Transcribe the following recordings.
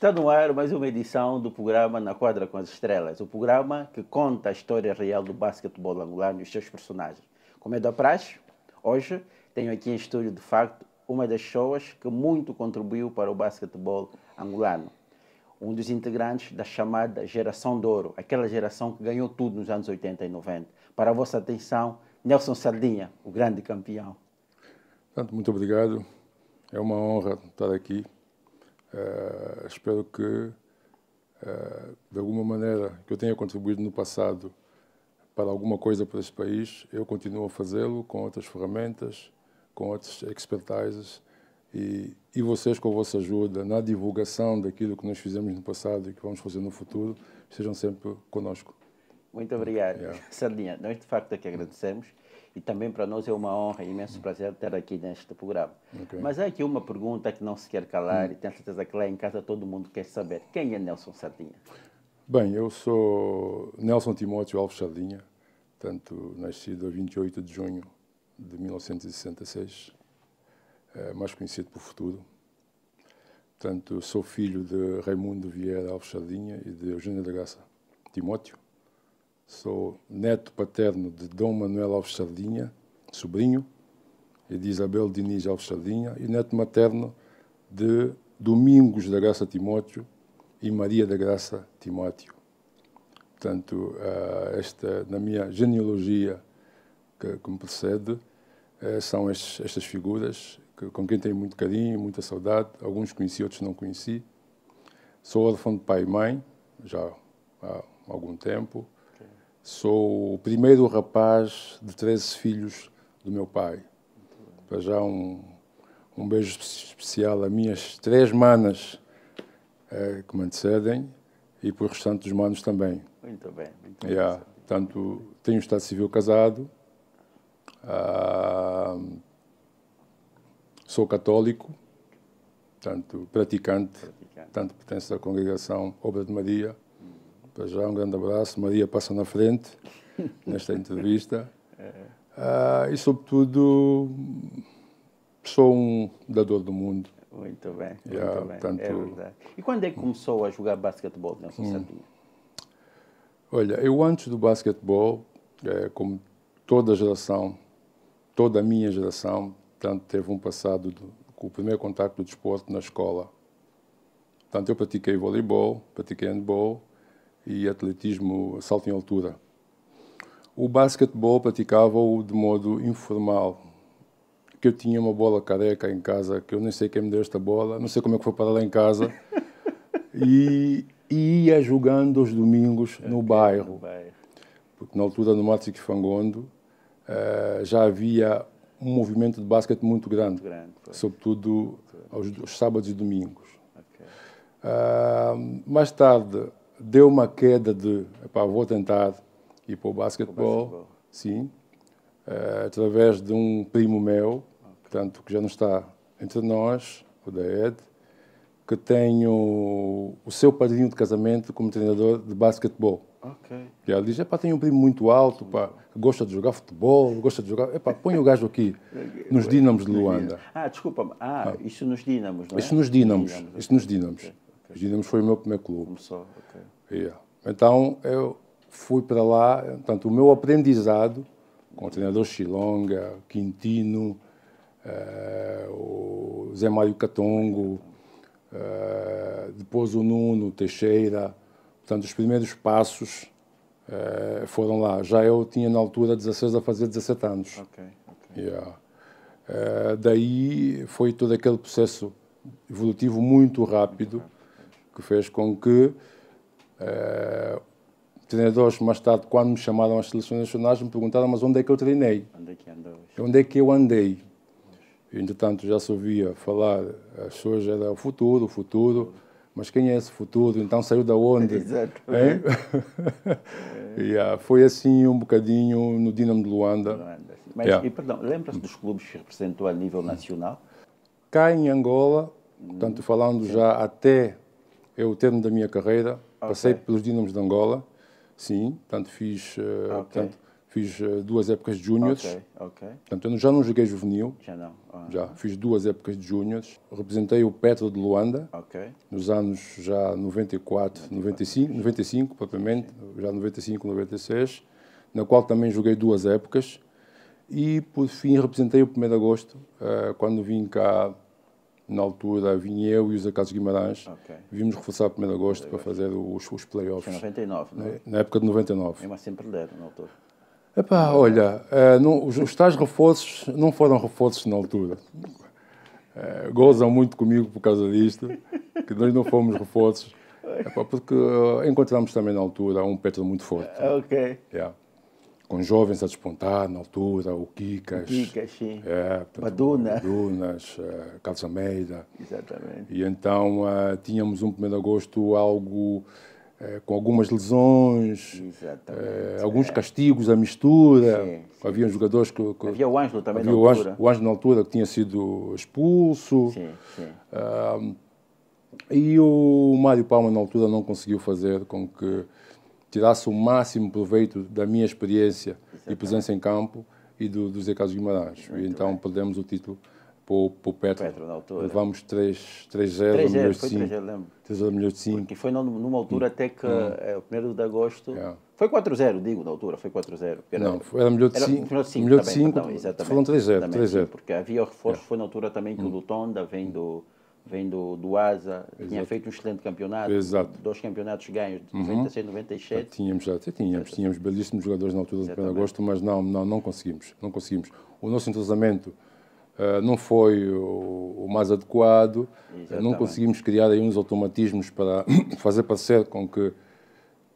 Está no ar mais uma edição do programa Na Quadra com as Estrelas, o programa que conta a história real do basquetebol angolano e os seus personagens. Como é da praxe, hoje tenho aqui em estúdio, de facto, uma das pessoas que muito contribuiu para o basquetebol angolano. Um dos integrantes da chamada Geração de Ouro, aquela geração que ganhou tudo nos anos 80 e 90. Para a vossa atenção, Nelson Sardinha, o grande campeão. Portanto, muito obrigado. É uma honra estar aqui. Espero que, de alguma maneira, que eu tenha contribuído no passado para alguma coisa para este país, eu continuo a fazê-lo com outras ferramentas, com outras expertises e vocês, com a vossa ajuda na divulgação daquilo que nós fizemos no passado e que vamos fazer no futuro, estejam sempre conosco. Muito obrigado. Sardinha, nós de facto é que agradecemos e também para nós é uma honra e imenso prazer ter aqui neste programa. Mas há aqui uma pergunta que não se quer calar e tenho certeza que lá em casa todo mundo quer saber. Quem é Nelson Sardinha? Bem, eu sou Nelson Timóteo Alves Sardinha, portanto, nascido a 28 de junho de 1966, mais conhecido por Futuro. Portanto, sou filho de Raimundo Vieira Alves Sardinha e de Eugênia da Graça Timóteo. Sou neto paterno de Dom Manuel Alves Sardinha, sobrinho, e de Isabel Diniz Alves Sardinha, e neto materno de Domingos da Graça Timóteo e Maria da Graça Timóteo. Portanto, na minha genealogia que me precede, são estas figuras com quem tenho muito carinho, muita saudade. Alguns conheci, outros não conheci. Sou órfão de pai e mãe, já há algum tempo. Sou o primeiro rapaz de 13 filhos do meu pai. Para já um beijo especial a minhas 3 manas que me antecedem e por restantes dos manos também. Muito bem. Muito bem. Portanto, tenho estado civil casado, sou católico, portanto, praticante, tanto pertenço à congregação Obra de Maria. Para já um grande abraço. Maria passa na frente nesta entrevista. E, sobretudo, sou um dador do mundo. Muito bem, Portanto, é verdade. E quando é que começou a jogar basquetebol, Nelson Sardinha? Olha, eu antes do basquetebol, como toda a minha geração, portanto, teve um passado com o primeiro contacto do desporto na escola. Portanto, eu pratiquei voleibol, pratiquei handball e atletismo, salto em altura. O basquetebol praticava-o de modo informal, que eu tinha uma bola careca em casa, que eu nem sei quem me deu esta bola, não sei como é que foi para lá em casa, e ia jogando aos domingos no bairro, porque na altura no Matrix Fangondo já havia um movimento de basquete muito grande, sobretudo aos sábados e domingos. Mais tarde deu uma queda vou tentar ir para o basquetebol, sim, através de um primo meu, portanto, que já não está entre nós, o Daed, que tem o seu padrinho de casamento como treinador de basquetebol. E ele diz, tem um primo muito alto, que gosta de jogar futebol, põe o gajo aqui, nos Dínamos de Luanda. Desculpa, isso nos Dínamos, não é? Isso nos Dínamos. Os Dínamos foi o meu primeiro clube. Começou, Então, eu fui para lá, portanto, o meu aprendizado com o treinador Chilonga, Quintino, o Zé Mário Catongo, depois o Nuno Teixeira, portanto, os primeiros passos foram lá. Já eu tinha, na altura, 16 a fazer 17 anos. Daí foi todo aquele processo evolutivo muito rápido, que fez com que treinadores, mais tarde, quando me chamaram às seleções nacionais, me perguntaram, mas onde é que eu treinei? Onde é que eu andei? Entretanto, já se ouvia falar, as pessoas era o futuro, mas quem é esse futuro? Então saiu da onde? Exato. Foi assim um bocadinho no Dínamo de Luanda. Mas, perdão, lembra-se dos clubes que representou a nível nacional? Cá em Angola, portanto, falando já até o termo da minha carreira, passei pelos Dínamos de Angola, sim, portanto, Fiz 2 épocas de júniores. Ok, ok. Portanto, eu já não joguei juvenil. Já não. Já fiz 2 épocas de júniores. Representei o Petro de Luanda, Ok. nos anos já 94, 95 propriamente, já 95, 96, na qual também joguei 2 épocas. E, por fim, representei o 1º de agosto, quando vim cá, na altura, vim eu e os Acasos Guimarães. Ok. Vimos reforçar o 1º de agosto para fazer os playoffs. Foi 99, não é? Na época de 99. Mesmo assim perderam na altura. Epá, olha, os tais reforços não foram reforços na altura. Gozam muito comigo por causa disto, que nós não fomos reforços. Epá, porque encontramos também na altura um Petro muito forte. Ok. Yeah. Com jovens a despontar na altura, o Kikas. Kikas, sim. Baduna. Badunas, Carlos Almeida. Exatamente. E então tínhamos um 1º de agosto algo com algumas lesões, alguns castigos à mistura. Sim. Havia jogadores que... Havia o Ângelo também na altura. O Ângelo na altura que tinha sido expulso. Sim. E o Mário Palma na altura não conseguiu fazer com que tirasse o máximo proveito da minha experiência e presença em campo e do Zé Carlos Guimarães. E então perdemos o título para o Petro na altura. Levamos 3-0 3-0, a milhões de foi 5. 3-0, lembro. 3-0 a milhões de 5. Porque foi numa altura até que o 1º de agosto... Foi 4-0, digo, na altura, foi 4-0. Não, era melhor de 5. Melhor de 5, foram 3-0. Porque havia o reforço, foi na altura também que o Lutonda vem do Asa, tinha feito um excelente campeonato. Exato. 2 campeonatos ganhos, de 96 e 97. Tínhamos belíssimos jogadores na altura do 1º de agosto, mas não conseguimos. O nosso entrosamento não foi o mais adequado. Não conseguimos criar aí uns automatismos para fazer parecer com que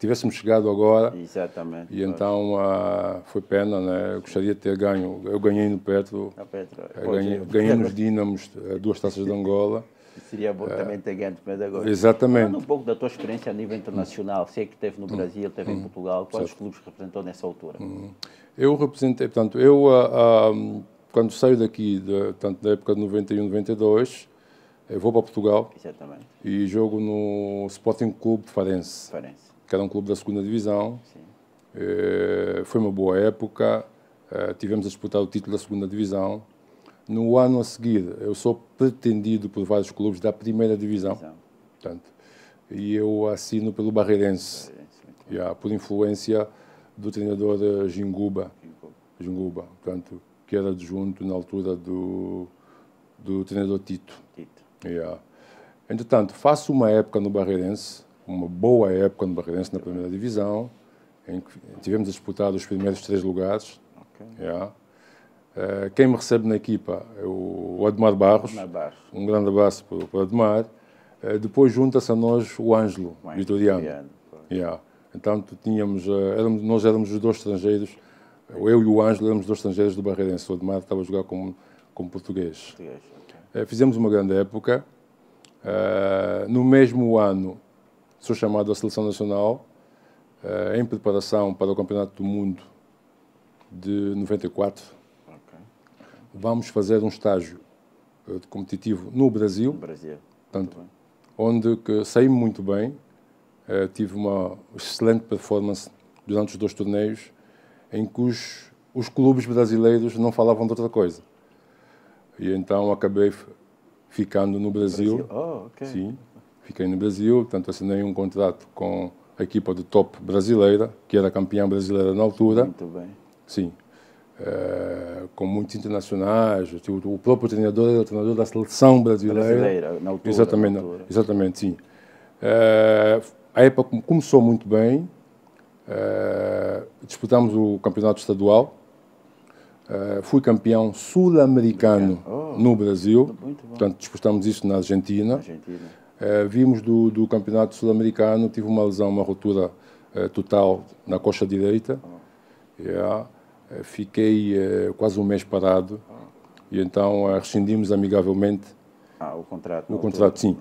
tivéssemos chegado agora. Exatamente. E então foi pena, né? Eu gostaria de ter ganho. Eu ganhei no Petro. Ganhei nos Dínamos 2 taças de Angola. Seria bom também ter ganho no 1º de agosto. Exatamente. Falando um pouco da tua experiência a nível internacional, sei que esteve no Brasil, esteve em Portugal, quais clubes representou nessa altura? Eu representei, portanto, quando saio daqui, tanto da época de 91, 92, eu vou para Portugal. Exatamente. E jogo no Sporting Clube de Farense, que era um clube da 2ª divisão. Sim. Foi uma boa época, tivemos a disputar o título da 2ª divisão. No ano a seguir, eu sou pretendido por vários clubes da 1ª divisão. Portanto, e eu assino pelo Barreirense, por influência do treinador Ginguba, portanto, que era adjunto na altura do treinador Tito. Entretanto, faço uma época no Barreirense, uma boa época no Barreirense na 1ª divisão, em que tivemos a disputar os primeiros 3 lugares. Quem me recebe na equipa é o Admar Barros. Um grande abraço para o Admar. Depois junta-se a nós o Ângelo Vitoriano. Então nós éramos os 2 estrangeiros, eu e o Ângelo éramos 2 estrangeiros do Barreirense. O Admar estava a jogar como português. Fizemos uma grande época. No mesmo ano, sou chamado à Seleção Nacional, em preparação para o Campeonato do Mundo de 94. Vamos fazer um estágio competitivo no Brasil, portanto, onde que saí muito bem, tive uma excelente performance durante os 2 torneios, em que os clubes brasileiros não falavam de outra coisa. E então acabei ficando no Brasil. Sim, fiquei no Brasil, portanto assinei um contrato com a equipa do top brasileira, que era campeã brasileira na altura. Muito bem. Sim. Com muitos internacionais, o próprio treinador era o treinador da seleção brasileira. Na altura. Exatamente, sim. A época começou muito bem, disputamos o campeonato estadual, fui campeão sul-americano no Brasil, portanto disputamos isso na Argentina. Vimos do campeonato sul-americano, tive uma lesão, uma rotura total na coxa direita. Fiquei quase um mês parado e então rescindimos amigavelmente o contrato. O contrato, sim.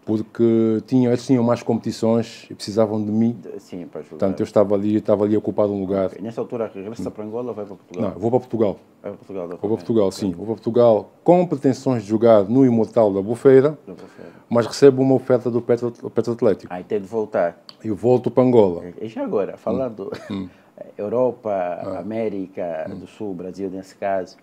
Porque eles tinham mais competições e precisavam de mim. Sim, para jogar. Portanto, eu estava ali a ocupar um lugar. Nessa altura, regressa para Angola ou vai para Portugal? Não, vou para Portugal. Vai para Portugal? Vou para Portugal, sim. Vou para Portugal com pretensões de jogar no Imortal da Albufeira, mas recebo uma oferta do Petro Atlético. Aí tem de voltar. Eu volto para Angola. E já agora, falando Europa, América do Sul, Brasil nesse caso,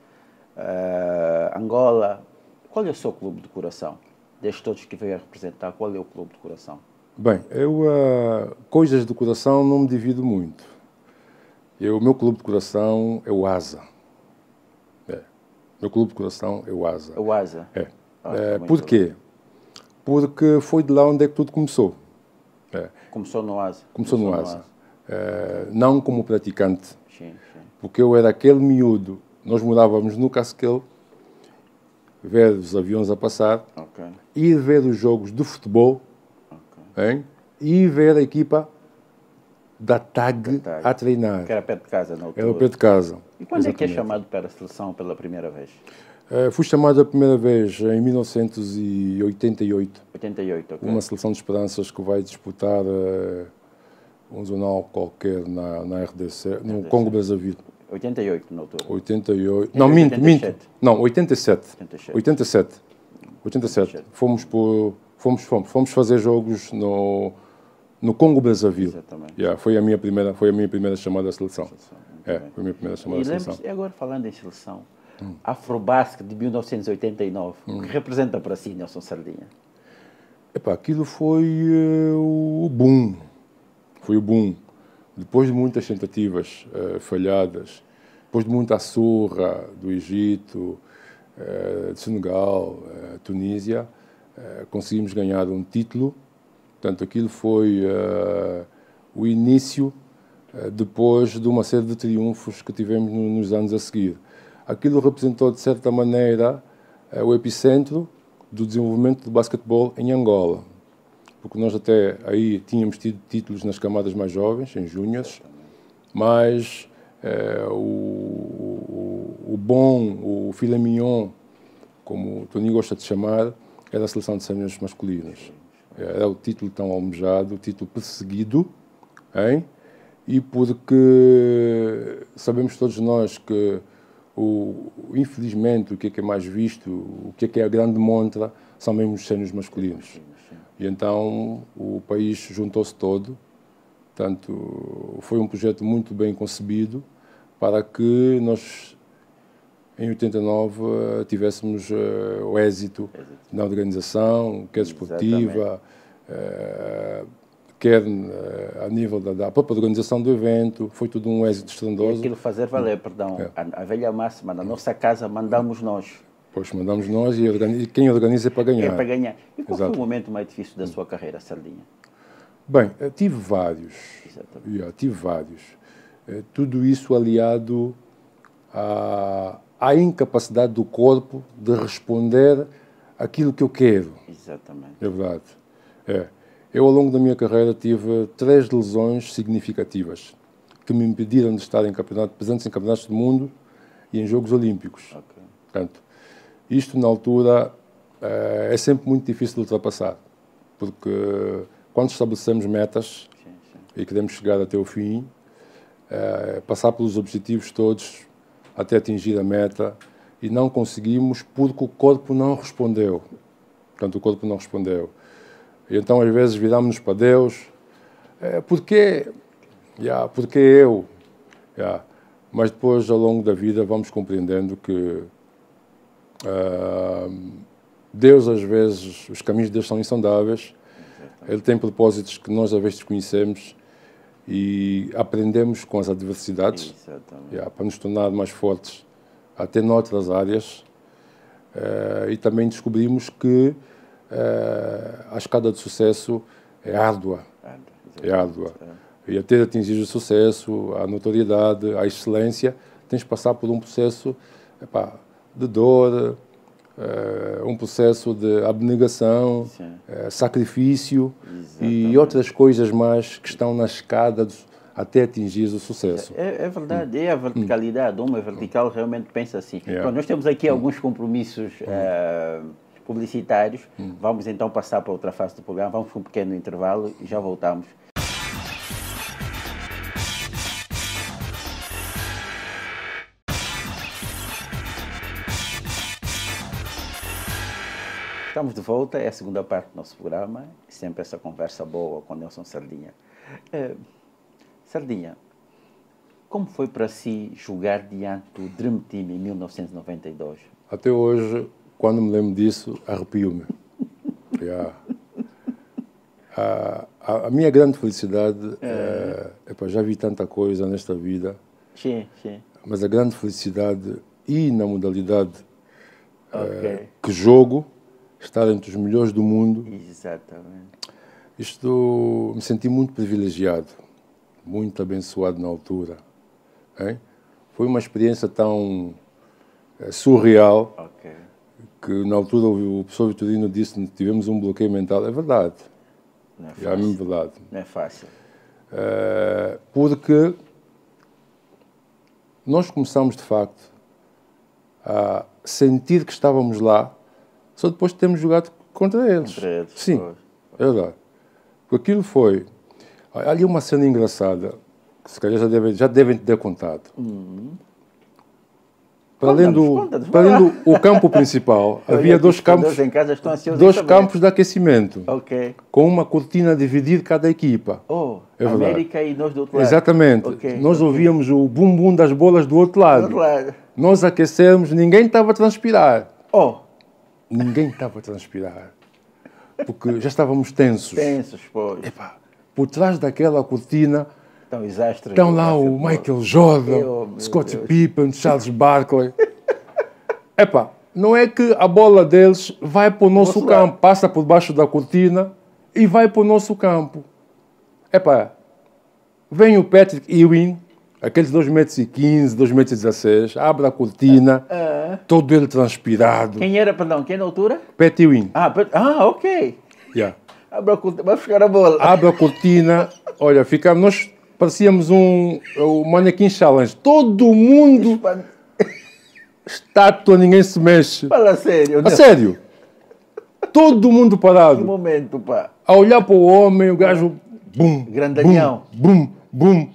Angola. Qual é o seu clube de coração? Destes todos que veio a representar, qual é o clube de coração? Bem, eu coisas do coração não me divido muito. O meu clube de coração é o ASA. Meu clube de coração é o ASA. O ASA? Por quê? Porque foi de lá onde é que tudo começou. Começou no ASA? Começou no ASA. Não como praticante, sim. Porque eu era aquele miúdo, nós morávamos no Casquel, ver os aviões a passar, ir ver os jogos de futebol, e ver a equipa da TAG a treinar. Que era perto de casa na altura. Era perto de casa. E quando é que é chamado para a seleção pela primeira vez? Fui chamado a primeira vez em 1988. 88, Uma seleção de esperanças que vai disputar um zonal qualquer na RDC, no Congo Brazzaville. 88 na altura? 88. Não, minto. Não, 87. 87. Fomos fazer jogos no Congo Brazzaville. Exatamente. Foi a minha primeira chamada à seleção. Foi a minha primeira chamada à seleção. E agora falando em seleção, Afrobasket de 1989, o que representa para si, Nelson Sardinha? Aquilo foi o boom. Foi o boom. Depois de muitas tentativas falhadas, depois de muita surra do Egito, de Senegal, Tunísia, conseguimos ganhar um título. Portanto, aquilo foi o início, depois de uma série de triunfos que tivemos nos anos a seguir. Aquilo representou, de certa maneira, o epicentro do desenvolvimento do basquetebol em Angola. Porque nós até aí tínhamos tido títulos nas camadas mais jovens, em júniores, mas o filé mignon, como o Tony gosta de chamar, era a seleção de séniores masculinos. Era o título tão almejado, o título perseguido, e porque sabemos todos nós que, infelizmente, o que é mais visto, o que é a grande montra, são mesmo os séniores masculinos. E então o país juntou-se todo, portanto, foi um projeto muito bem concebido para que nós, em 89, tivéssemos o êxito na organização, quer desportiva, quer a nível da própria organização do evento, foi tudo um êxito estrondoso. E aquilo fazer valer, perdão, a velha máxima, na nossa casa mandamos nós. Pois, mandamos nós e quem organiza é para ganhar. É para ganhar. E qual foi o momento mais difícil da sua carreira, Sardinha? Bem, tive vários. Tive vários. Tudo isso aliado à incapacidade do corpo de responder àquilo que eu quero. Exatamente. É verdade. Eu, ao longo da minha carreira, tive 3 lesões significativas que me impediram de estar presentes em campeonatos do mundo e em Jogos Olímpicos. Portanto, isto, na altura, é sempre muito difícil de ultrapassar, porque quando estabelecemos metas e queremos chegar até o fim, passar pelos objetivos todos até atingir a meta, e não conseguimos porque o corpo não respondeu. Portanto, o corpo não respondeu. E então, às vezes, viramos-nos para Deus. Porquê? Porque eu. Mas depois, ao longo da vida, vamos compreendendo que Deus, às vezes, os caminhos de Deus são insondáveis. Ele tem propósitos que nós, às vezes, desconhecemos e aprendemos com as adversidades para nos tornar mais fortes, até noutras áreas. E também descobrimos que a escada de sucesso é árdua. E até atingir o sucesso, a notoriedade, a excelência, tens de passar por um processo de dor, um processo de abnegação, sacrifício e outras coisas mais que estão na escada até atingir o sucesso. É verdade, é a verticalidade. Uma vertical realmente pensa assim. Bom, nós temos aqui alguns compromissos publicitários. Vamos então passar para outra fase do programa. Vamos para um pequeno intervalo e já voltamos. Estamos de volta, é a segunda parte do nosso programa, sempre essa conversa boa com Nelson Sardinha. Sardinha, Como foi para si jogar diante do Dream Team em 1992? Até hoje, quando me lembro disso, arrepio-me. Yeah. A minha grande felicidade, já vi tanta coisa nesta vida, Sim, sim. mas a grande felicidade e na modalidade que jogo, estar entre os melhores do mundo. Exatamente. Isto, me senti muito privilegiado, muito abençoado na altura. Hein? Foi uma experiência tão surreal que na altura o professor Vitorino disse que tivemos um bloqueio mental. É verdade. Não é É fácil. mesmo verdade. Não é fácil. Porque nós começamos, de facto, a sentir que estávamos lá só depois de termos jogado contra eles. Sim, é verdade. Porque aquilo foi... Há ali uma cena engraçada, que se calhar já devem ter contado. Para além do campo principal, havia dois campos de aquecimento, com uma cortina dividida cada equipa. É América e nós do outro lado. Exatamente. Nós ouvíamos o bum-bum das bolas do outro lado. Nós aquecemos, ninguém estava a transpirar. Ninguém estava a transpirar. Porque já estávamos tensos. Tensos, pois. Por trás daquela cortina estão lá o Michael Jordan, Scottie Pippen, Charles Barkley. Não é que a bola deles vai para o nosso campo, passa por baixo da cortina e vai para o nosso campo. Vem o Patrick Ewing, aqueles 2,15 m, 2,16 m, abre a cortina, todo ele transpirado. Quem era, perdão, quem na altura? Pat Ewing. Ok. Yeah. Abre a cortina, vai buscar a bola. Abre a cortina, olha, nós parecíamos o Mannequin Challenge. Todo mundo, estátua, ninguém se mexe. Fala a sério. A sério. Todo mundo parado. Que momento, pá. A olhar para o homem, o gajo, bum, grandalhão. Bum, bum.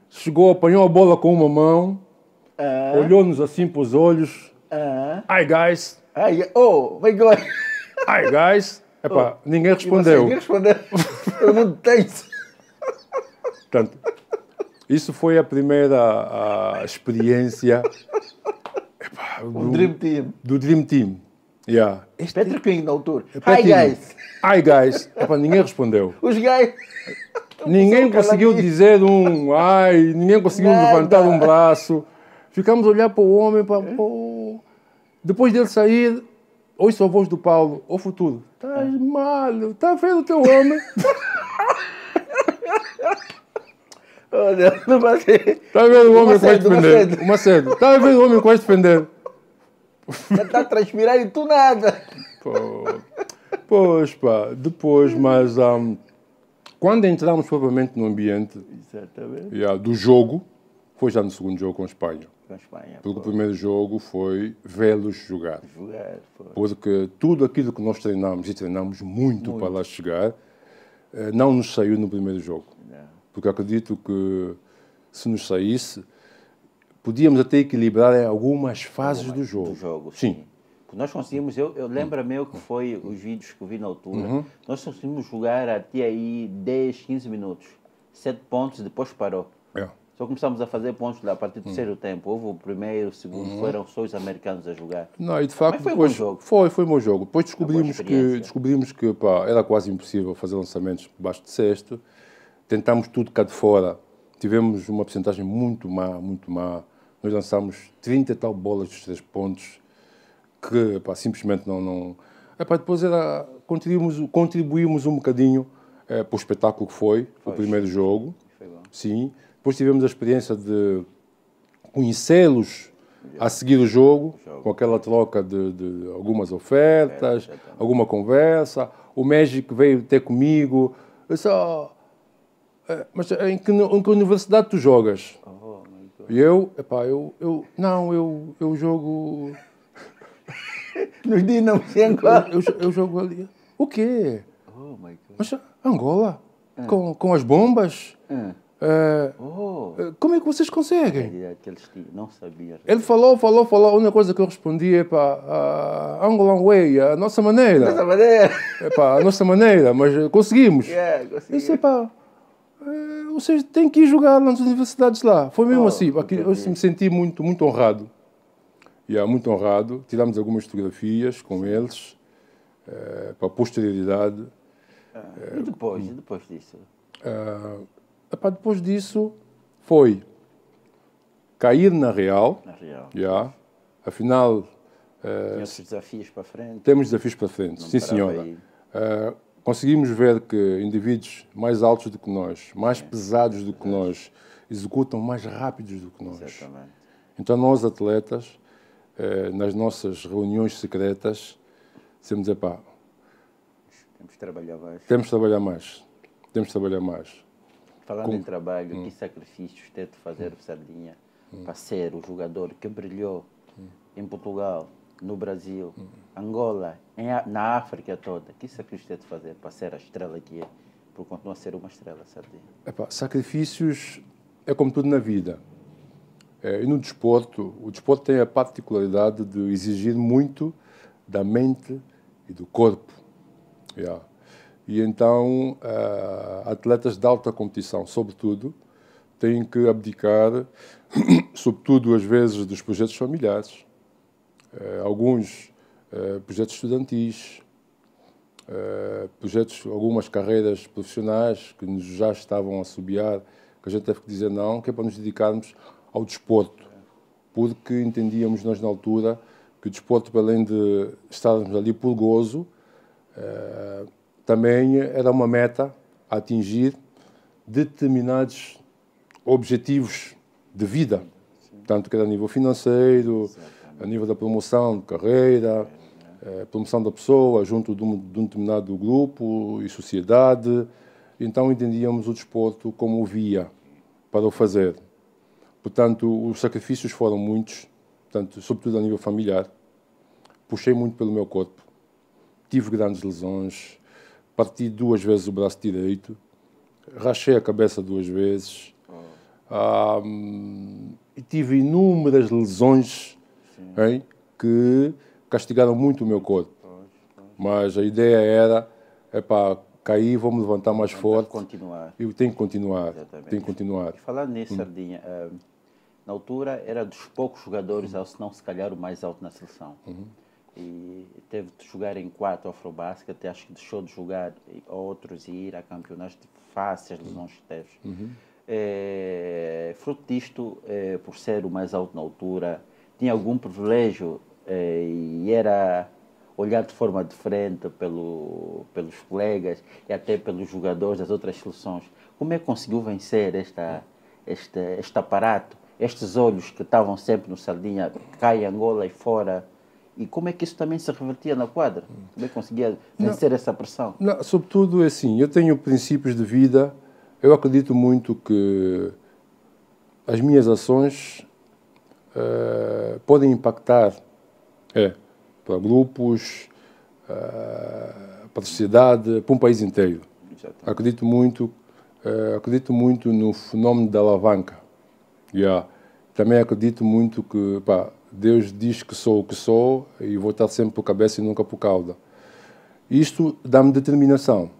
Chegou, apanhou a bola com uma mão, olhou-nos assim para os olhos. Hi, guys. Oh, my God. Hi, guys. Ninguém respondeu. Ninguém respondeu. Todo mundo tenso. Portanto, isso foi a primeira experiência do Dream Team. Yeah. Patrick King na altura. Hi, guys. Hi, guys. Ninguém respondeu. Os guys... Ninguém conseguiu dizer ninguém conseguiu levantar um braço. Ficamos a olhar para o homem. Depois dele sair, ouço a voz do Paulo. Ô futuro, estás mal, está a ver o teu homem? Não vai ser. Está a ver o homem que vai defender? O Macedo. Está a ver o homem que vai defender? Está a transpirar e tu nada. Pois, depois, mas quando entramos propriamente no ambiente do jogo, foi já no segundo jogo com a Espanha. Porque o primeiro jogo foi vê-los jogar. Porque tudo aquilo que nós treinamos, e treinamos muito para lá chegar, não nos saiu no primeiro jogo. Porque acredito que se nos saísse, podíamos até equilibrar em algumas fases do jogo. Sim. Nós conseguimos, eu lembro-me que foi os vídeos que eu vi na altura, nós conseguimos jogar até aí 10, 15 minutos, 7 pontos, depois parou. Só começamos a fazer pontos lá a partir do terceiro tempo. Houve o primeiro, o segundo, foram só os americanos a jogar. Não, e de facto, mas foi um bom jogo. Foi um bom jogo. Depois descobrimos que era quase impossível fazer lançamentos por baixo de cesto. Tentámos tudo cá de fora. Tivemos uma porcentagem muito má. Nós lançámos 30 e tal bolas dos 3 pontos que simplesmente não... depois contribuímos um bocadinho para o espetáculo que foi o primeiro jogo. Foi bom. Sim. Depois tivemos a experiência de conhecê-los a seguir o jogo, com aquela troca de algumas ofertas, alguma conversa. O Magic veio ter comigo. Eu disse, mas em que universidade tu jogas? E eu jogo... Nos Dinamos em Angola. Eu jogo ali. O quê? Mas Angola? Com as bombas? Como é que vocês conseguem? Não sabia. Ele falou. A única coisa que eu respondi é Angolan Way, a nossa maneira. A nossa maneira, mas conseguimos. Conseguimos. Isso vocês têm que ir jogar nas universidades lá. Foi mesmo assim. Aqui, eu me senti muito honrado. Muito honrado. Tiramos algumas fotografias com eles para a posterioridade. E depois disso? Depois disso foi cair na Real. Afinal, temos desafios para frente. Temos desafios para frente, sim senhora. Conseguimos ver que indivíduos mais altos do que nós, mais pesados do que nós, executam mais rápidos do que nós. Exatamente. Então nós, atletas, nas nossas reuniões secretas, dizemos, temos que trabalhar mais. Temos que trabalhar mais. Falando em trabalho, que sacrifícios teve de fazer o Sardinha para ser o jogador que brilhou em Portugal, no Brasil, Angola, na África toda? Que sacrifício teve de fazer para ser a estrela que é, por continuar a ser uma estrela, Sardinha? Sacrifícios é como tudo na vida. E no desporto, o desporto tem a particularidade de exigir muito da mente e do corpo. E então, atletas de alta competição, sobretudo, têm que abdicar, sobretudo às vezes, dos projetos familiares, alguns projetos estudantis, algumas carreiras profissionais que já estavam a assobiar, que a gente teve que dizer não, que é para nos dedicarmos ao desporto, porque entendíamos nós na altura que o desporto, para além de estarmos ali por gozo, também era uma meta a atingir determinados objetivos de vida, tanto que era a nível financeiro, a nível da promoção de carreira, promoção da pessoa junto de um determinado grupo e sociedade. Então entendíamos o desporto como via para o fazer. Portanto, os sacrifícios foram muitos, sobretudo a nível familiar. Puxei muito pelo meu corpo, tive grandes lesões, parti 2 vezes o braço direito, rachei a cabeça 2 vezes, e tive inúmeras lesões que castigaram muito o meu corpo. Mas a ideia era, cair, vou-me levantar mais forte. Eu tenho que continuar. Tenho que continuar. Falando nisso, Sardinha, na altura era dos poucos jogadores, ou se não, se calhar, o mais alto na seleção. E teve de jogar em 4 Afrobasket, acho que deixou de jogar outros e ir a campeonatos de fáceis lesões que teve. Fruto disto, por ser o mais alto na altura, tinha algum privilégio e era olhado de forma diferente pelos colegas e até pelos jogadores das outras seleções. Como é que conseguiu vencer este aparato, estes olhos que estavam sempre no Sardinha, cá em Angola e fora? E como é que isso também se revertia na quadra? Como é que conseguia vencer essa pressão? Sobretudo, assim, eu tenho princípios de vida. Eu acredito muito que as minhas ações podem impactar para grupos, para a sociedade, para um país inteiro. Acredito muito no fenómeno da alavanca. Também acredito muito que Deus diz que sou o que sou e vou estar sempre por cabeça e nunca por cauda. Isto dá-me determinação.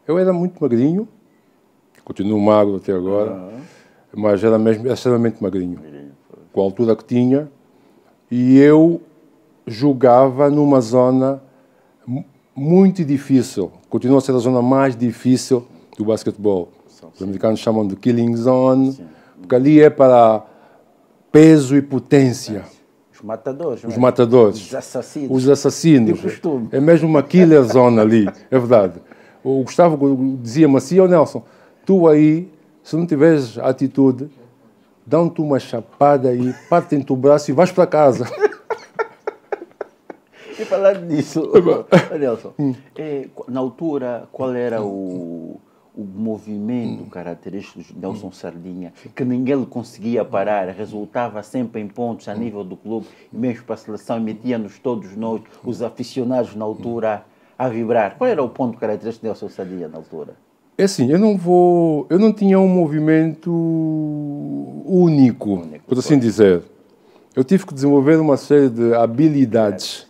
Eu era muito magrinho, continuo magro até agora, mas era mesmo extremamente magrinho, com a altura que tinha, e eu jogava numa zona muito difícil, continua a ser a zona mais difícil do basquetebol. Os americanos chamam de killing zone, porque ali é para peso e potência. Os matadores. Os matadores. Os assassinos. É mesmo uma killer zone ali, é verdade. O Gustavo dizia-me assim, Nelson, tu aí, se não tiveres atitude, dão-te uma chapada aí, partem-te o braço e vais para casa. E falando nisso, Nelson, na altura, qual era o movimento característico de Nelson Sardinha, que ninguém lhe conseguia parar, resultava sempre em pontos a nível do clube, e mesmo para a seleção, metia-nos todos nós, os aficionados na altura, a vibrar? Qual era o ponto característico de Nelson Sardinha na altura? É assim, eu não tinha um movimento único, por assim dizer. Eu tive que desenvolver uma série de habilidades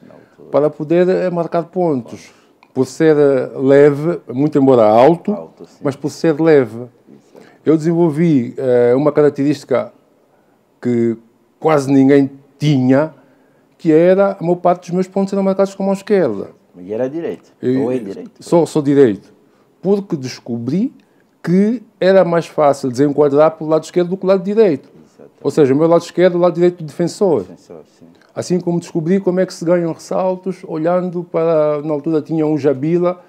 para poder marcar pontos. por ser leve, muito embora alto, mas por ser leve. Eu desenvolvi uma característica que quase ninguém tinha, que era a maior parte dos meus pontos eram marcados com a mão esquerda. E era direito? Ou é direito? Sou direito. Porque descobri que era mais fácil desenquadrar pelo lado esquerdo do que o lado direito. Exatamente. Ou seja, o meu lado esquerdo é o lado direito do defensor. Sim. Assim como descobri como é que se ganham ressaltos, olhando para... Na altura tinha um Jabila,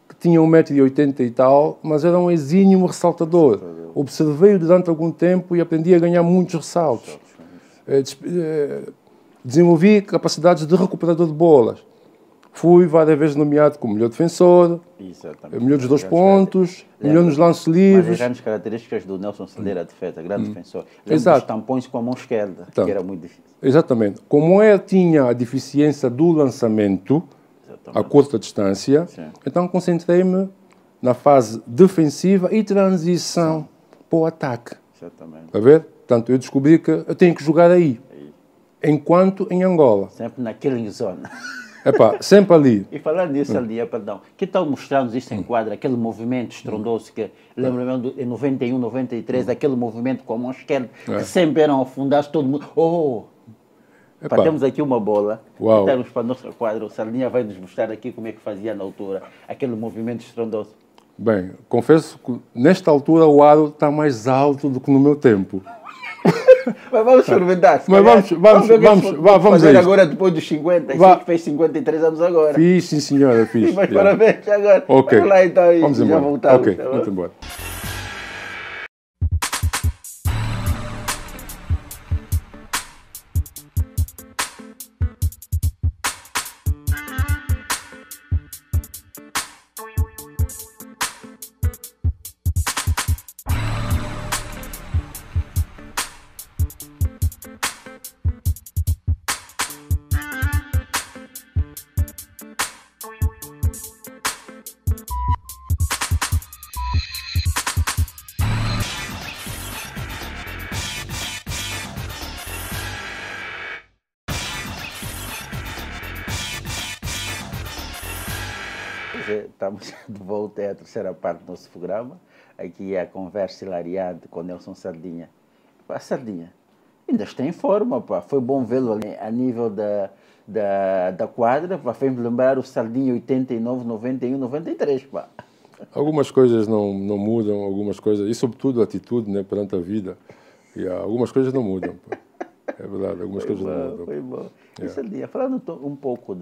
que tinha 1,80 m e tal, mas era um exímio ressaltador. Observei-o durante algum tempo e aprendi a ganhar muitos ressaltos. Desenvolvi capacidades de recuperador de bolas. Fui várias vezes nomeado como melhor defensor, melhor dos 2 pontos, melhor nos lances livres. Mas as grandes características do Nelson Cedeira, a defesa, grande defensor. Lembro dos tampões com a mão esquerda, que era muito difícil. Exatamente. Como eu tinha a deficiência do lançamento a curta distância, então concentrei-me na fase defensiva e transição para o ataque. Exatamente. Está a ver? Portanto, eu descobri que eu tenho que jogar aí, enquanto em Angola. Sempre na killing zone. Epá, sempre ali. E falando nisso ali, perdão, que tal mostrarmos isso em quadro, aquele movimento estrondoso que, lembro-me em 91, 93, aquele movimento com a mão esquerda, que sempre eram afundados, todo mundo, temos aqui uma bola, temos para o nosso quadro, o Sardinha vai nos mostrar aqui como é que fazia na altura, aquele movimento estrondoso. Bem, confesso que nesta altura o aro está mais alto do que no meu tempo. Mas vamos experimentar. Mas vamos fazer agora depois dos 50. Fez 53 anos agora. Fiz, sim senhora, fiz. Mas parabéns agora. Ok. Vamos lá então e vamos já voltamos. Ok, vamos embora. Estamos de volta à terceira parte do nosso programa. Aqui é a conversa hilariante com Nelson Sardinha. Pá, Sardinha, ainda está em forma, pá. Foi bom vê-lo ali a nível da quadra. Fez-me lembrar o Sardinha 89, 91, 93, pá. Algumas coisas não mudam, algumas coisas, e sobretudo a atitude, né, perante a vida. E algumas coisas não mudam, pá. É verdade, algumas coisas não mudam. Foi bom. E Sardinha, falando um pouco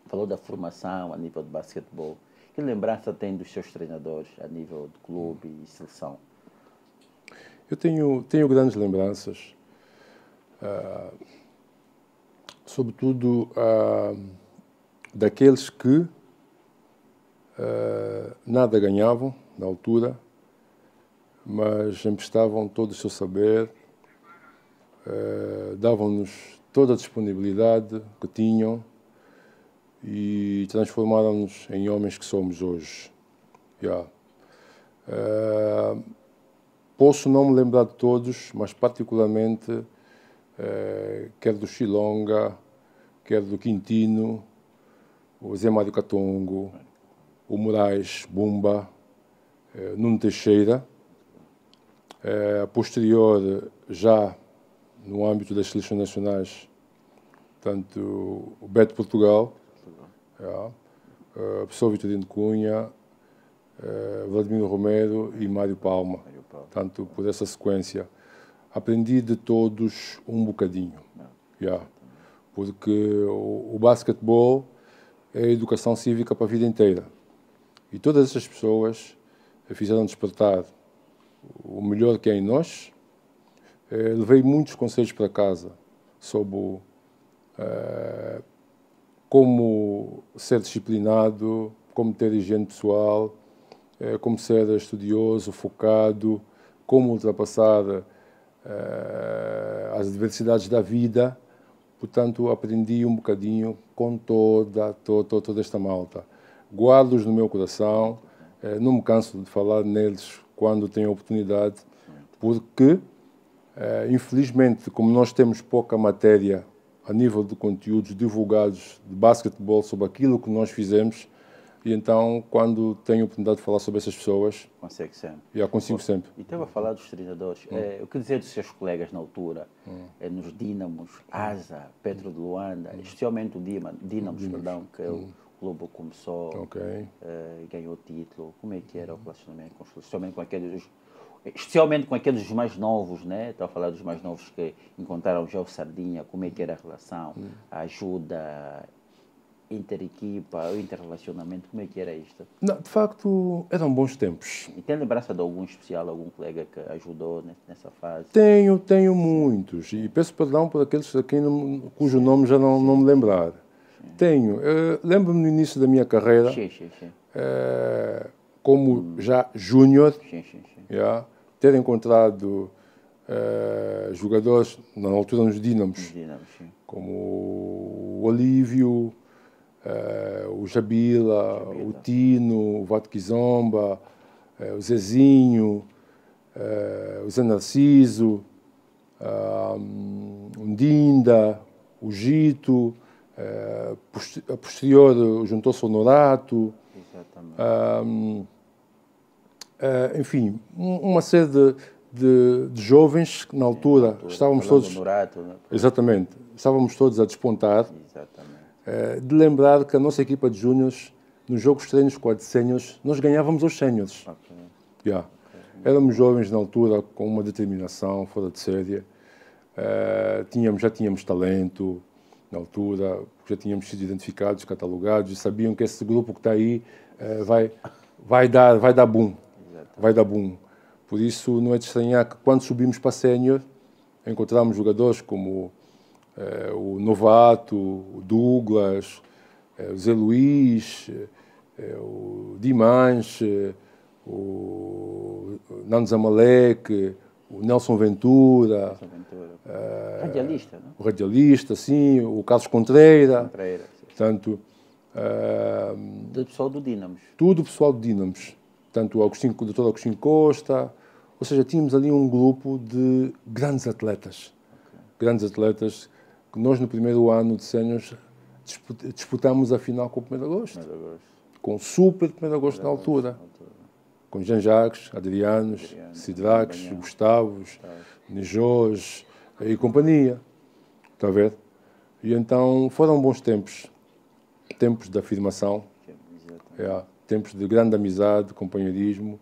falou da formação a nível de basquetebol. Que lembrança tem dos seus treinadores a nível de clube e seleção? Eu tenho grandes lembranças, sobretudo daqueles que nada ganhavam na altura, mas emprestavam todo o seu saber, davam-nos toda a disponibilidade que tinham e transformaram-nos em homens que somos hoje. Posso não me lembrar de todos, mas particularmente quer do Chilonga, quer do Quintino, o Zé Mário Catongo, o Moraes Bumba, Nuno Teixeira. Posterior, já no âmbito das seleções nacionais, tanto o Beto Portugal, o professor Vitorino Cunha, Vladimir Romero e Mário Palma. Tanto por essa sequência. Aprendi de todos um bocadinho. Porque o basquetebol é a educação cívica para a vida inteira. E todas essas pessoas fizeram despertar o melhor que é em nós. Levei muitos conselhos para casa sobre como ser disciplinado, como ter higiene pessoal, como ser estudioso, focado, como ultrapassar as adversidades da vida. Portanto, aprendi um bocadinho com toda esta malta. Guardo-os no meu coração, não me canso de falar neles quando tenho a oportunidade, porque, infelizmente, como nós temos pouca matéria a nível de conteúdos divulgados de basquetebol sobre aquilo que nós fizemos, E então, quando tenho a oportunidade de falar sobre essas pessoas, Consegue sempre. já consigo sempre. E estava a falar dos treinadores. O que dizer dos seus colegas na altura? Nos Dínamos, Asa, Petro de Luanda, especialmente o Dínamos, perdão, que o clube começou, ganhou o título. Como é que era o relacionamento com os especialmente com aqueles mais novos, né? Estou a falar dos mais novos que encontraram já o Sardinha, como é que era a relação, a ajuda inter-equipa, o interrelacionamento, como é que era isto? Não, de facto, eram bons tempos. E tem lembrança de algum especial, algum colega que ajudou nessa fase? Tenho muitos, e peço perdão por aqueles a quem cujo nome já não me lembrar. Tenho. Lembro-me no início da minha carreira, como já júnior, ter encontrado jogadores, na altura nos Dínamos, como o Olívio, o Jabila, o Tino, o Vato Kizomba, o Zezinho, o Zé Narciso, o Ndinda, o Gito, a posterior juntou-se o Norato, enfim, uma série de jovens que na altura estávamos todos... Norato, né? Exatamente, estávamos todos a despontar. De lembrar que a nossa equipa de júniores, nos jogos treinos com a de séniores, nós ganhávamos os séniores. Éramos jovens na altura, com uma determinação fora de série. Já tínhamos talento na altura, já tínhamos sido identificados, catalogados, e sabiam que esse grupo que está aí vai dar boom. Vai dar boom. Por isso, não é de estranhar que quando subimos para sénior, encontramos jogadores como o Novato, o Douglas, o Zé Luís, o Dimanche, o Nando Zamalek, o Nelson Ventura, radialista, não? O radialista, sim, o Carlos Contreira. Portanto, do pessoal do Dínamos. Tudo o pessoal do Dínamos. Tanto o Dr. Agostinho Costa, ou seja, tínhamos ali um grupo de grandes atletas. Grandes atletas que nós no primeiro ano de séniores disputámos a final com o 1º de agosto. Com o super 1º de agosto na altura. Com Jean-Jacques, Adrianos, Sidraques, Gustavos, Nijós e companhia. Está a ver? E então foram bons tempos. Tempos de afirmação. Tempos de grande amizade, companheirismo.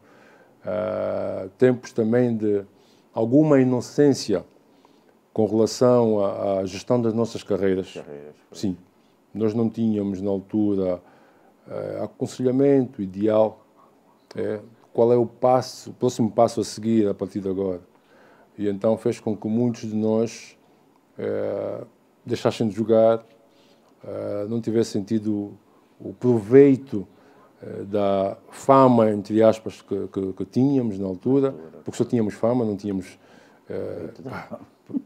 Tempos também de alguma inocência com relação à gestão das nossas carreiras. Sim. Nós não tínhamos, na altura, aconselhamento ideal. Qual é o próximo passo a seguir a partir de agora? E então fez com que muitos de nós deixassem de jogar, não tivessem tido o proveito da fama, entre aspas, que tínhamos na altura, porque só tínhamos fama, não tínhamos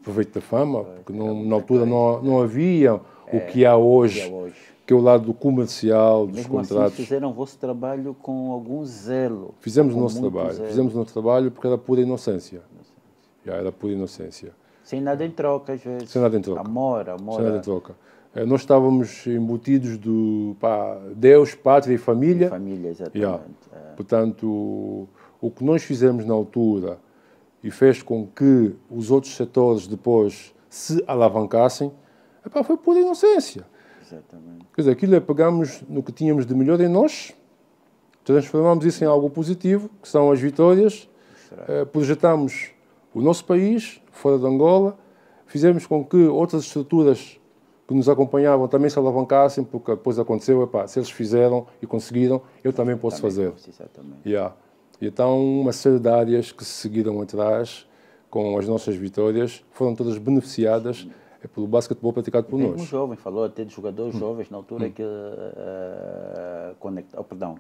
proveito da fama, porque na altura não havia o que há hoje, que é o lado comercial dos contratos. Assim, fizeram o vosso trabalho com algum zelo. Fizemos o nosso trabalho porque era pura inocência. Era pura inocência. Sem nada em troca, às vezes. Sem nada em troca. Amor. Sem nada em troca. Nós estávamos embutidos do Deus, pátria e família. Família, exatamente. Portanto, o que nós fizemos na altura e fez com que os outros setores depois se alavancassem, foi pura inocência. Exatamente. Quer dizer, aquilo pegamos no que tínhamos de melhor em nós, transformamos isso em algo positivo, que são as vitórias, projetamos o nosso país, fora de Angola, fizemos com que outras estruturas que nos acompanhavam também se alavancassem, porque depois aconteceu, se eles fizeram e conseguiram, eu também posso fazer. E então, uma série de áreas que se seguiram atrás, com as nossas vitórias, foram todas beneficiadas pelo basquetebol praticado por nós. Um jovem, falou até de jogadores jovens na altura que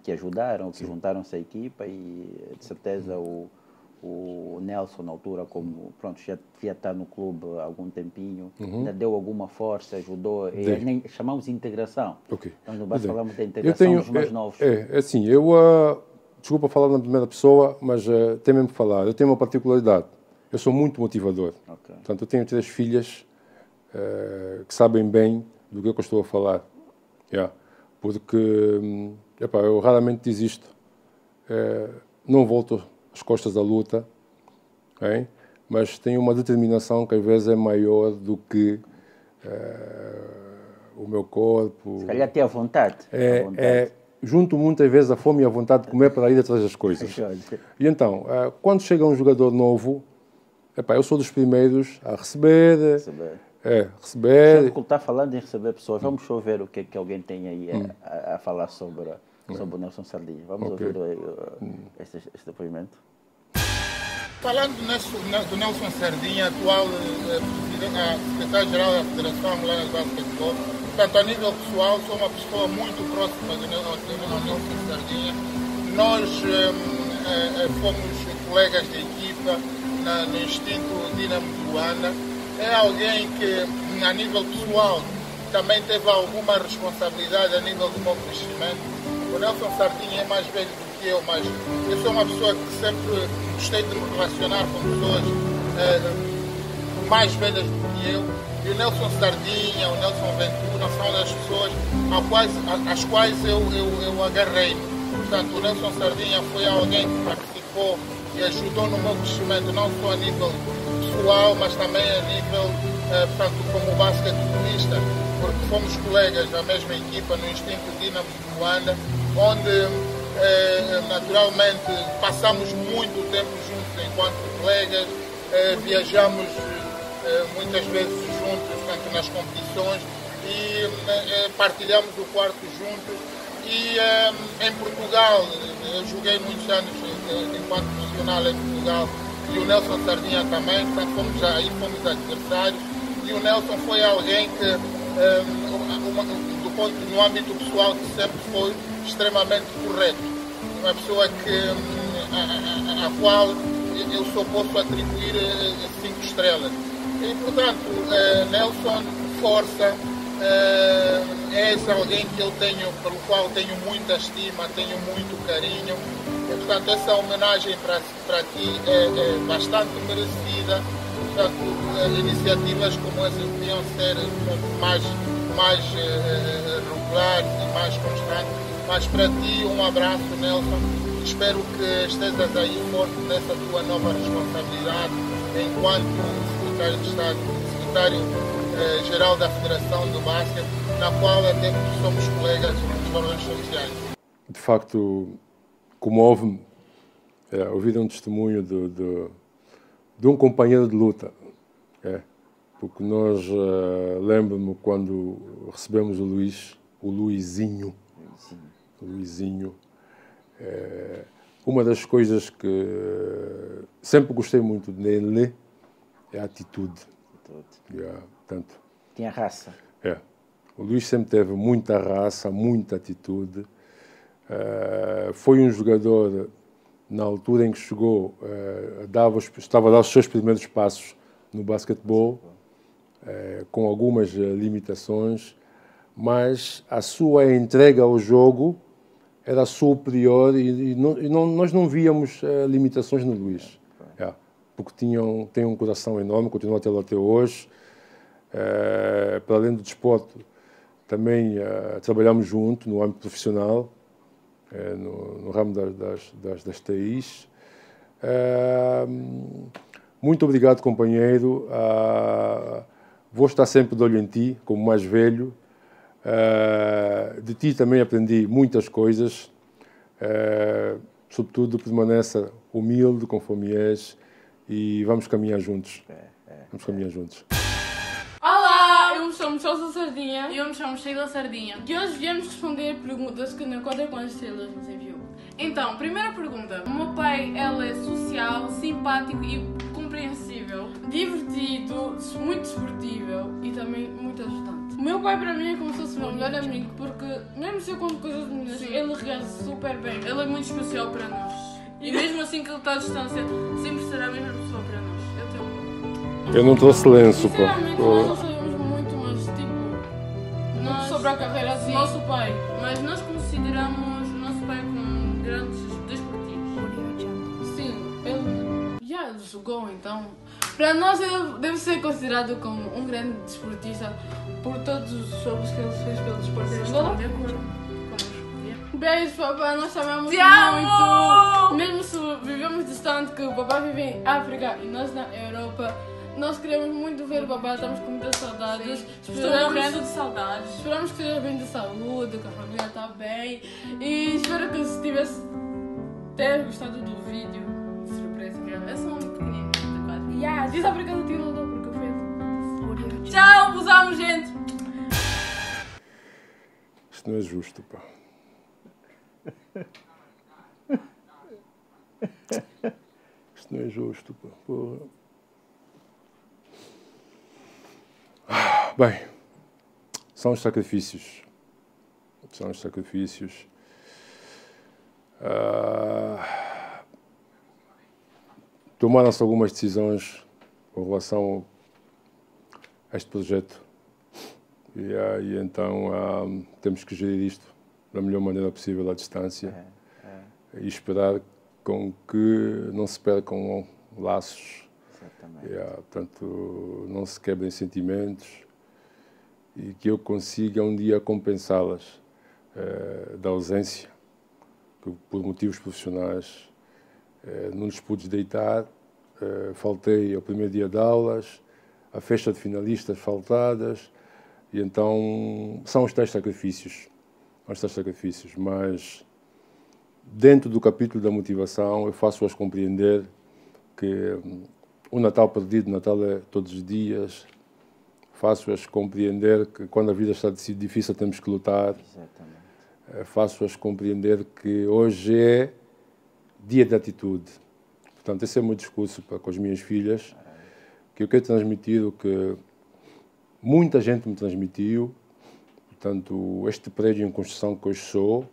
ajudaram, que juntaram-se à equipa e, de certeza, o Nelson, na altura, como já devia estar no clube há algum tempinho, ainda deu alguma força, ajudou, chamamos de integração. Nós no base falamos de integração dos mais novos. Assim, desculpa falar na primeira pessoa, mas tem mesmo que falar. Eu tenho uma particularidade, eu sou muito motivador. Portanto, eu tenho 3 filhas que sabem bem do que eu estou a falar. porque epá, eu raramente desisto. Não volto às costas da luta, hein? Mas tenho uma determinação que às vezes é maior do que o meu corpo. Se calhar tem a vontade. Junto muitas vezes a fome e a vontade de comer para ir atrás das coisas. E então, quando chega um jogador novo, epá, eu sou dos primeiros a receber. Sempre que está falando em receber pessoas, vamos só ver o que é que alguém tem aí a falar sobre o Nelson Sardinha. Vamos ouvir este depoimento. Falando do Nelson Sardinha, atual secretário-geral da Federação Angolana de Basquetebol, portanto, a nível pessoal, sou uma pessoa muito próxima do Nelson Sardinha. Nós fomos colegas de equipa no Instinto Dinamo de Luanda. É alguém que, a nível pessoal, também teve alguma responsabilidade a nível do meu crescimento. O Nelson Sardinha é mais velho do que eu, mas eu sou uma pessoa que sempre gostei de me relacionar com pessoas mais velhas do que eu. E o Nelson Sardinha, o Nelson Ventura são das pessoas às quais eu agarrei-me. Portanto, o Nelson Sardinha foi alguém que participou e ajudou no meu crescimento, não só a nível pessoal, mas também a nível, portanto, como basquetebolista, porque fomos colegas da mesma equipa no Instinto Dinamo de Luanda, onde naturalmente passamos muito tempo juntos enquanto colegas, viajamos muitas vezes juntos, portanto, nas competições, e partilhamos o quarto juntos. E em Portugal, eu joguei muitos anos enquanto profissional em Portugal, e o Nelson Sardinha também, portanto fomos adversários, e o Nelson foi alguém que, no âmbito pessoal, que sempre foi extremamente correto. Uma pessoa a qual eu só posso atribuir 5 estrelas. E, portanto, Nelson Força é esse alguém que eu tenho, pelo qual tenho muita estima, tenho muito carinho. E, portanto, essa homenagem para ti é bastante merecida. Portanto, iniciativas como essas deviam ser mais regulares e mais constantes. Mas para ti, um abraço, Nelson. Espero que estejas aí forte nessa tua nova responsabilidade enquanto secretário de Estado, secretário-geral da Federação do Basquete, na qual até somos colegas nos órgãos sociais. De facto, comove-me ouvir um testemunho de um companheiro de luta. Porque nós, lembro-me quando recebemos o Luizinho. Uma das coisas que sempre gostei muito dele é a atitude. Tanto. Tinha raça. O Luís sempre teve muita raça, muita atitude. Foi um jogador, na altura em que chegou, estava a dar os seus primeiros passos no basquetebol, com algumas limitações, mas a sua entrega ao jogo era superior e nós não víamos limitações no Luís. Porque tem um coração enorme, continua a tê-lo até hoje. Para além do desporto, também trabalhamos junto no âmbito profissional, no ramo das TIs. Muito obrigado, companheiro. Vou estar sempre de olho em ti, como mais velho. De ti também aprendi muitas coisas. Sobretudo, permaneça humilde, conforme és, e vamos caminhar juntos. Vamos caminhar juntos. Olá, eu me chamo Chelsea Sardinha. E eu me chamo Sheila Sardinha. E hoje viemos responder perguntas que na Quadra com as Estrelas nos enviou. Então, primeira pergunta. O meu pai, ele é social, simpático e compreensível. Divertido, muito desportível e também muito ajudante. O meu pai para mim é como se fosse o meu melhor amigo, porque mesmo se eu conto coisas minhas, ele reage super bem. Ele é muito especial para nós. E mesmo assim que ele está à distância, sempre será a mesma pessoa para nós. Eu não trouxe lenço, pá. Sinceramente, nós não sabemos muito, mas tipo, sobre a carreira do nosso pai. Mas nós consideramos o nosso pai como um grande desportivo. Sim, ele jogou, então. Para nós ele deve ser considerado como um grande desportista por todos os jogos que ele fez pelo desporto. Estou de acordo. Beijo, papá, nós chamamos Te muito. amo! Mesmo se vivemos distante, que o papá vive em África e nós na Europa, nós queremos muito ver o papá, estamos com muitas saudades. Estou morrendo de saudades. Esperamos que esteja bem de saúde, que a família está bem. E espero que se tivesse ter gostado do vídeo. Surpresa mesmo. Eu sou um pequenino, quase. Yeah, diz obrigado, tio Lolo, porque eu fiz. Tchau, vos amo, gente! Isto não é justo, pá. Isto não é justo, pá. Porra. Bem, são os sacrifícios. São os sacrifícios. Tomaram-se algumas decisões com relação a este projeto. E então temos que gerir isto da melhor maneira possível à distância e esperar com que não se percam laços. Portanto, não se quebrem sentimentos e que eu consiga um dia compensá-las da ausência, que por motivos profissionais não lhes pude deitar, faltei ao primeiro dia de aulas, a festa de finalistas faltadas, e então são os tais sacrifícios, mas dentro do capítulo da motivação eu faço-as compreender que o Natal perdido, o Natal é todos os dias. Faço-as compreender que quando a vida está difícil temos que lutar. Faço-as compreender que hoje é dia de atitude. Portanto, esse é o meu discurso com as minhas filhas, que eu quero transmitir o que muita gente me transmitiu. Portanto, este prédio em construção que hoje sou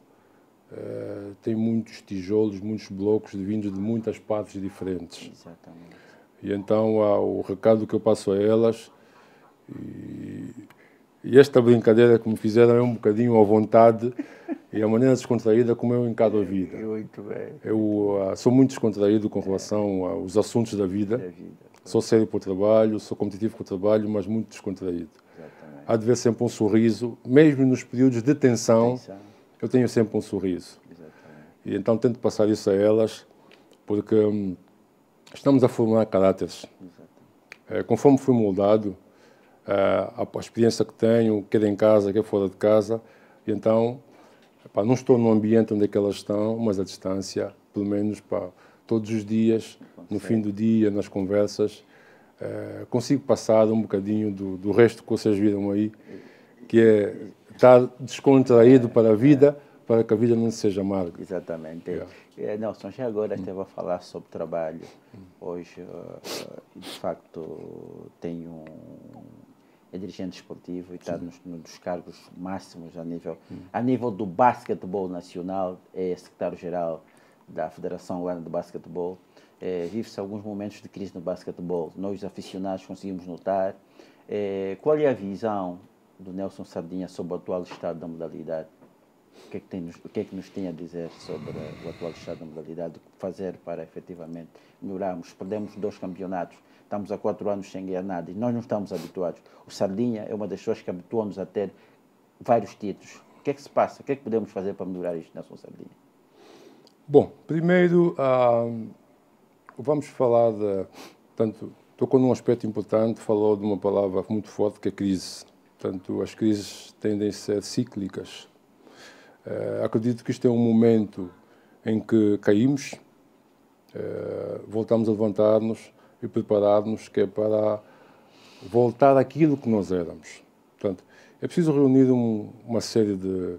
tem muitos tijolos, muitos blocos vindos de muitas partes diferentes. E então o recado que eu passo a elas, e esta brincadeira que me fizeram é um bocadinho à vontade e a maneira descontraída como eu encaro a vida. Muito bem. Eu sou muito descontraído com relação aos assuntos da vida. Sou sério para o trabalho, sou competitivo com o trabalho, mas muito descontraído. Há de haver sempre um sorriso, mesmo nos períodos de tensão, eu tenho sempre um sorriso. E então tento passar isso a elas, porque estamos a formar caráteres. Conforme fui moldado, a experiência que tenho, quer em casa, quer fora de casa, e então não estou no ambiente onde é que elas estão, mas à distância, pelo menos todos os dias, no fim do dia, nas conversas, consigo passar um bocadinho do resto que vocês viram aí, que é estar descontraído para a vida, para que a vida não seja amarga. Exatamente. Nelson, já agora esteve a falar sobre trabalho. Hoje, de facto, é dirigente esportivo e está nos cargos máximos a nível do basquetebol nacional, é secretário-geral da Federação Angolana de Basquetebol. Vive-se alguns momentos de crise no basquetebol. Nós, os aficionados, conseguimos notar. Qual é a visão do Nelson Sardinha sobre o atual estado da modalidade? O que é que nos tem a dizer sobre o atual estado da modalidade? O que fazer para efetivamente melhorarmos? Perdemos 2 campeonatos, estamos há 4 anos sem ganhar nada e nós não estamos habituados. O Sardinha é uma das pessoas que habituam-nos a ter vários títulos. O que é que se passa? O que é que podemos fazer para melhorar isto, Nelson Sardinha? Bom, primeiro vamos falar portanto, tocou num aspecto importante, falou de uma palavra muito forte que é crise. Portanto, as crises tendem a ser cíclicas. Acredito que isto é um momento em que caímos, voltamos a levantar-nos e preparar-nos, que é para voltar àquilo que nós éramos. Portanto, é preciso reunir uma série de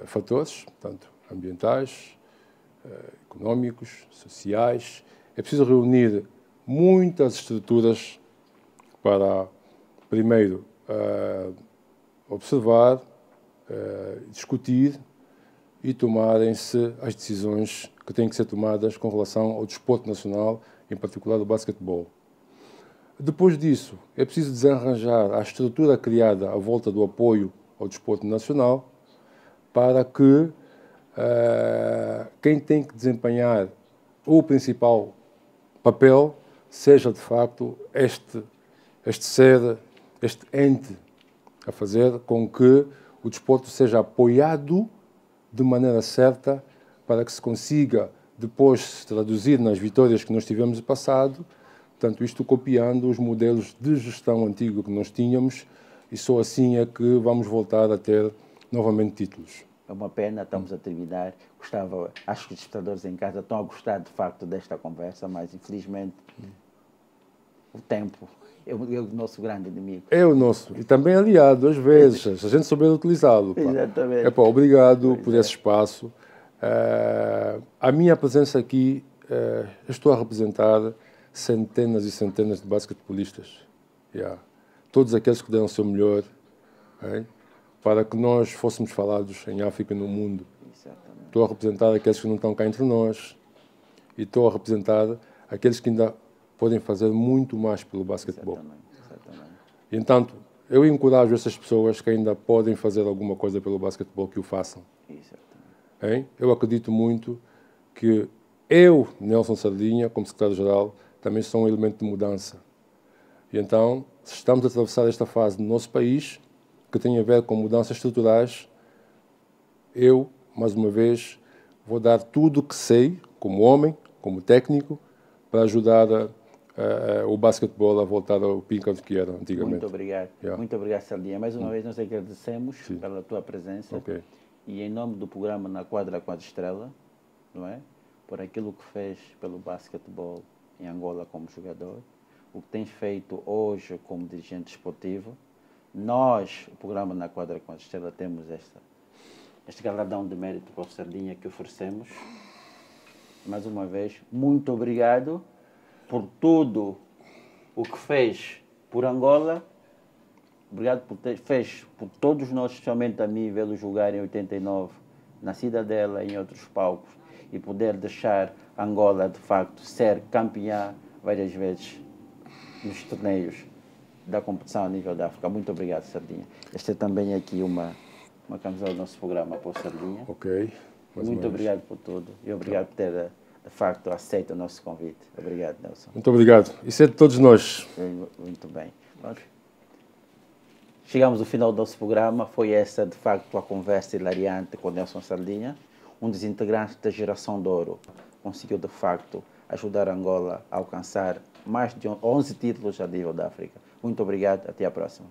fatores, portanto, ambientais, económicos, sociais. É preciso reunir muitas estruturas para, primeiro, observar, discutir e tomarem-se as decisões que têm que ser tomadas com relação ao desporto nacional, em particular do basquetebol. Depois disso, é preciso desarranjar a estrutura criada à volta do apoio ao desporto nacional para que quem tem que desempenhar o principal papel seja, de facto, este ser, este ente a fazer com que o desporto seja apoiado de maneira certa para que se consiga depois traduzir nas vitórias que nós tivemos no passado, portanto, isto copiando os modelos de gestão antigo que nós tínhamos, e só assim é que vamos voltar a ter novamente títulos. É uma pena, estamos a terminar. Acho que os espectadores em casa estão a gostar de facto desta conversa, mas infelizmente o tempo é o nosso grande inimigo. É o nosso, e também aliado, às vezes, se a gente souber utilizá-lo. Exatamente. Obrigado por esse espaço. A minha presença aqui, estou a representar centenas e centenas de basquetebolistas. Todos aqueles que deram o seu melhor, para que nós fôssemos falados em África e no mundo. Exatamente. Estou a representar aqueles que não estão cá entre nós e estou a representar aqueles que ainda podem fazer muito mais pelo basquetebol. Exatamente. E, entanto, eu encorajo essas pessoas que ainda podem fazer alguma coisa pelo basquetebol que o façam. Eu acredito muito que eu, Nelson Sardinha, como secretário-geral, também sou um elemento de mudança. E então, se estamos a atravessar esta fase no nosso país, que tem a ver com mudanças estruturais, eu, mais uma vez, vou dar tudo o que sei, como homem, como técnico, para ajudar o basquetebol a voltar ao pico que era antigamente. Muito obrigado. Muito obrigado, Sardinha. Mais uma vez, nós agradecemos pela tua presença. E em nome do programa Na Quadra com a Estrela, não é? Por aquilo que fez pelo basquetebol em Angola como jogador, o que tens feito hoje como dirigente esportivo, nós, o programa Na Quadra com a Estrela, temos este galardão de mérito para o Sardinha que oferecemos. Mais uma vez, muito obrigado por tudo o que fez por Angola. Obrigado por fez por todos nós, especialmente a mim, vê-lo jogar em 89, na Cidadela, em outros palcos, e poder deixar Angola, de facto, ser campeã várias vezes nos torneios da competição a nível da África. Muito obrigado, Sardinha. Esta é também aqui uma camisola do nosso programa para o Sardinha. Muito obrigado por tudo e obrigado por ter, de facto, aceito o nosso convite. Obrigado, Nelson. Muito obrigado. Isso é de todos nós. Muito bem. Chegamos ao final do nosso programa. Foi essa, de facto, a conversa hilariante com Nelson Sardinha, um dos integrantes da Geração de Ouro. Conseguiu, de facto, ajudar Angola a alcançar mais de 11 títulos a nível da África. Muito obrigado. Até a próxima.